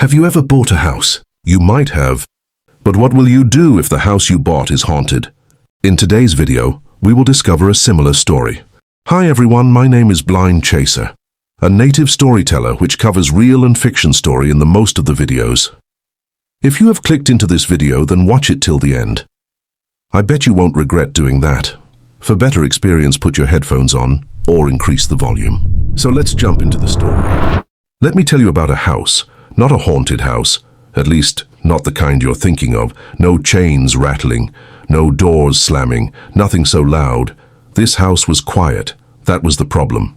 Have you ever bought a house? You might have. But what will you do if the house you bought is haunted? In today's video, we will discover a similar story. Hi everyone, my name is Blind Chaser, a native storyteller which covers real and fiction story in the most of the videos. If you have clicked into this video, then watch it till the end. I bet you won't regret doing that. For better experience, put your headphones on or increase the volume. So let's jump into the story. Let me tell you about a house. Not a haunted house, at least not the kind you're thinking of. No chains rattling, no doors slamming, nothing so loud. This house was quiet. That was the problem.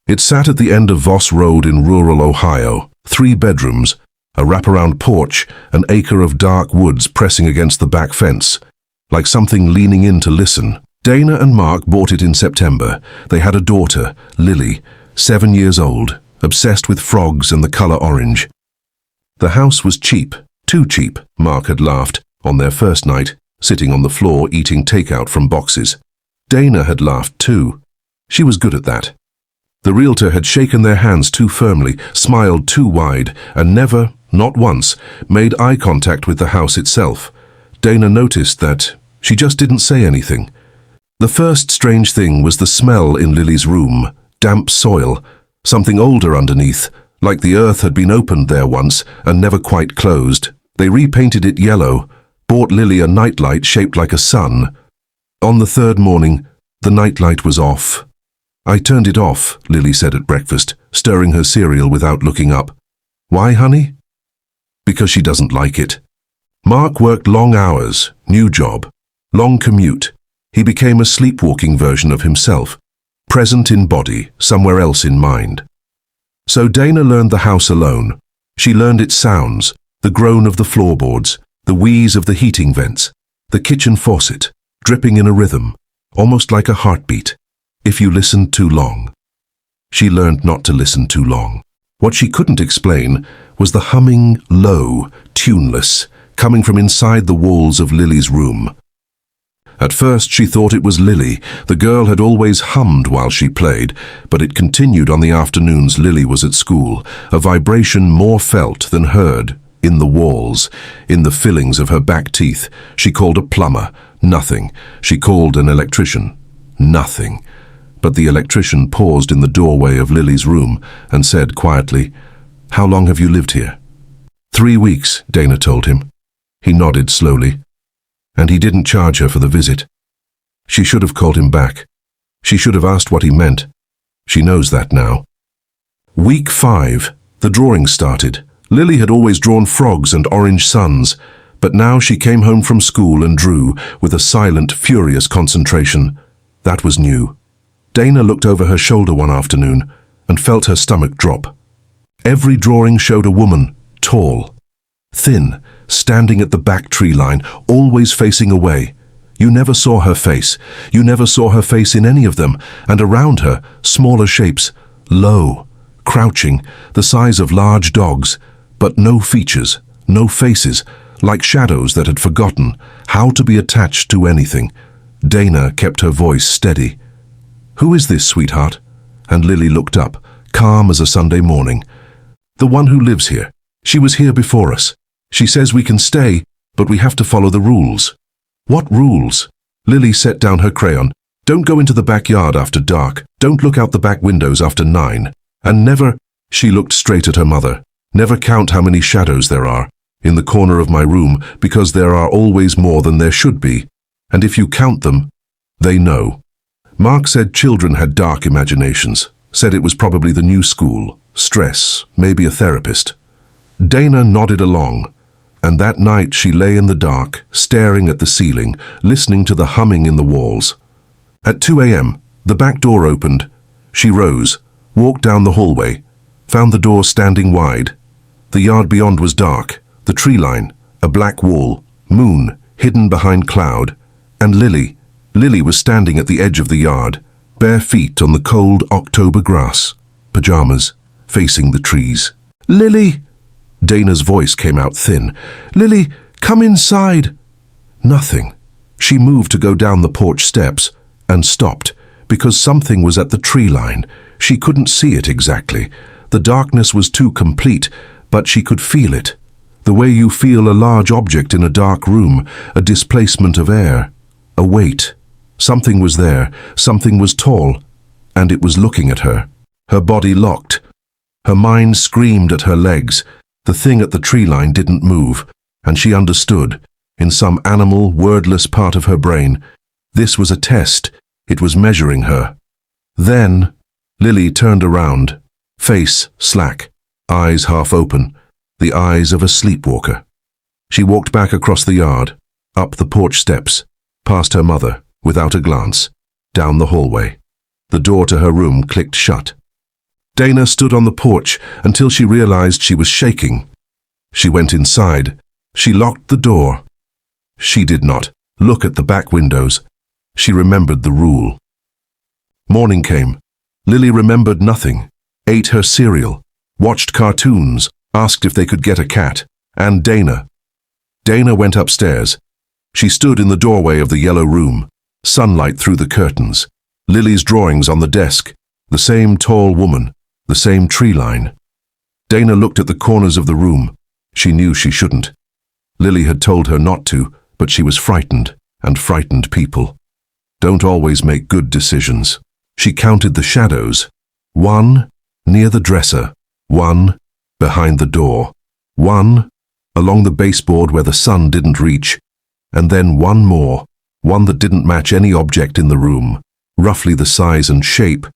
It sat at the end of Voss Road in rural Ohio. 3 bedrooms, a wraparound porch, an acre of dark woods pressing against the back fence, like something leaning in to listen. Dana and Mark bought it in September. They had a daughter, Lily, 7 years old, obsessed with frogs and the color orange. The house was cheap, too cheap, Mark had laughed, on their first night, sitting on the floor eating takeout from boxes. Dana had laughed too. She was good at that. The realtor had shaken their hands too firmly, smiled too wide, and never, not once, made eye contact with the house itself. Dana noticed that she just didn't say anything. The first strange thing was the smell in Lily's room, damp soil, something older underneath, like the earth had been opened there once and never quite closed. They repainted it yellow, bought Lily a nightlight shaped like a sun. On the 3rd morning, the nightlight was off. I turned it off, Lily said at breakfast, stirring her cereal without looking up. Why, honey? Because she doesn't like it. Mark worked long hours, new job, long commute. He became a sleepwalking version of himself, present in body, somewhere else in mind. So Dana learned the house alone. She learned its sounds, the groan of the floorboards, the wheeze of the heating vents, the kitchen faucet, dripping in a rhythm, almost like a heartbeat, if you listened too long. She learned not to listen too long. What she couldn't explain was the humming, low, tuneless, coming from inside the walls of Lily's room. At first she thought it was Lily. The girl had always hummed while she played, but it continued on the afternoons Lily was at school, a vibration more felt than heard, in the walls, in the fillings of her back teeth. She called a plumber, nothing. She called an electrician, nothing. But the electrician paused in the doorway of Lily's room and said quietly, "How long have you lived here?" 3 weeks, Dana told him. He nodded slowly. And he didn't charge her for the visit. She should have called him back. She should have asked what he meant. She knows that now. Week 5, the drawing started. Lily had always drawn frogs and orange suns, but now she came home from school and drew with a silent, furious concentration. That was new. Dana looked over her shoulder one afternoon and felt her stomach drop. Every drawing showed a woman, tall, thin, standing at the back tree line, always facing away. You never saw her face. You never saw her face in any of them, and around her, smaller shapes, low, crouching, the size of large dogs, but no features, no faces, like shadows that had forgotten how to be attached to anything. Dana kept her voice steady. "Who is this, sweetheart?" And Lily looked up, calm as a Sunday morning. "The one who lives here. She was here before us. She says we can stay, but we have to follow the rules." "What rules?" Lily set down her crayon. "Don't go into the backyard after dark. Don't look out the back windows after 9. And never," she looked straight at her mother, "never count how many shadows there are in the corner of my room, because there are always more than there should be. And if you count them, they know." Mark said children had dark imaginations, said it was probably the new school, stress, maybe a therapist. Dana nodded along. And that night she lay in the dark, staring at the ceiling, listening to the humming in the walls. At 2 a.m., the back door opened. She rose, walked down the hallway, found the door standing wide. The yard beyond was dark, the tree line, a black wall, moon hidden behind cloud, and Lily. Lily was standing at the edge of the yard, bare feet on the cold October grass, pajamas, facing the trees. "Lily!" Dana's voice came out thin. "Lily, come inside." Nothing. She moved to go down the porch steps and stopped because something was at the tree line. She couldn't see it exactly. The darkness was too complete, but she could feel it. The way you feel a large object in a dark room, a displacement of air, a weight. Something was there, something was tall, and it was looking at her. Her body locked. Her mind screamed at her legs. The thing at the tree line didn't move, and she understood, in some animal, wordless part of her brain, this was a test. It was measuring her. Then, Lily turned around, face slack, eyes half open, the eyes of a sleepwalker. She walked back across the yard, up the porch steps, past her mother, without a glance, down the hallway. The door to her room clicked shut. Dana stood on the porch until she realized she was shaking. She went inside. She locked the door. She did not look at the back windows. She remembered the rule. Morning came. Lily remembered nothing, ate her cereal, watched cartoons, asked if they could get a cat, and Dana. Dana went upstairs. She stood in the doorway of the yellow room, sunlight through the curtains, Lily's drawings on the desk, the same tall woman, the same tree line. Dana looked at the corners of the room. She knew she shouldn't. Lily had told her not to, but she was frightened, and frightened people don't always make good decisions. She counted the shadows. 1 near the dresser, 1 behind the door, 1 along the baseboard where the sun didn't reach, and then 1 more, one that didn't match any object in the room, roughly the size and shape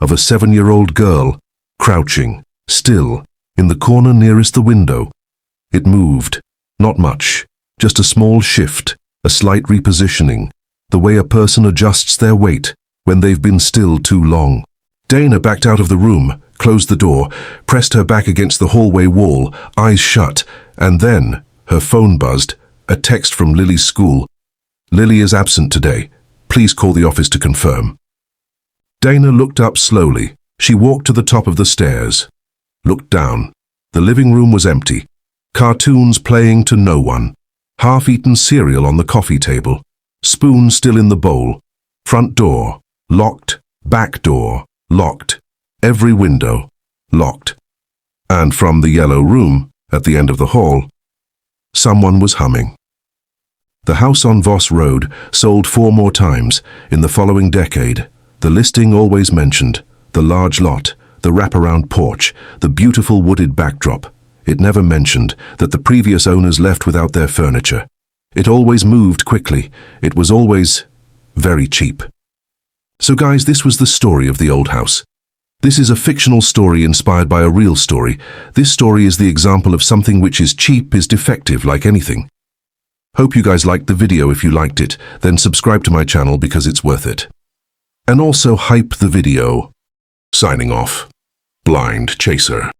of a 7-year-old girl, crouching, still, in the corner nearest the window. It moved, not much, just a small shift, a slight repositioning, the way a person adjusts their weight when they've been still too long. Dana backed out of the room, closed the door, pressed her back against the hallway wall, eyes shut, and then her phone buzzed, a text from Lily's school. Lily is absent today. Please call the office to confirm. Dana looked up slowly. She walked to the top of the stairs, looked down. The living room was empty. Cartoons playing to no one. Half-eaten cereal on the coffee table. Spoon still in the bowl. Front door, locked. Back door, locked. Every window, locked. And from the yellow room, at the end of the hall, someone was humming. The house on Voss Road sold 4 more times in the following decade. The listing always mentioned the large lot, the wraparound porch, the beautiful wooded backdrop. It never mentioned that the previous owners left without their furniture. It always moved quickly. It was always very cheap. So guys, this was the story of the old house. This is a fictional story inspired by a real story. This story is the example of something which is cheap, is defective, like anything. Hope you guys liked the video. If you liked it, then subscribe to my channel because it's worth it. And also hype the video. Signing off. Blind Chaser.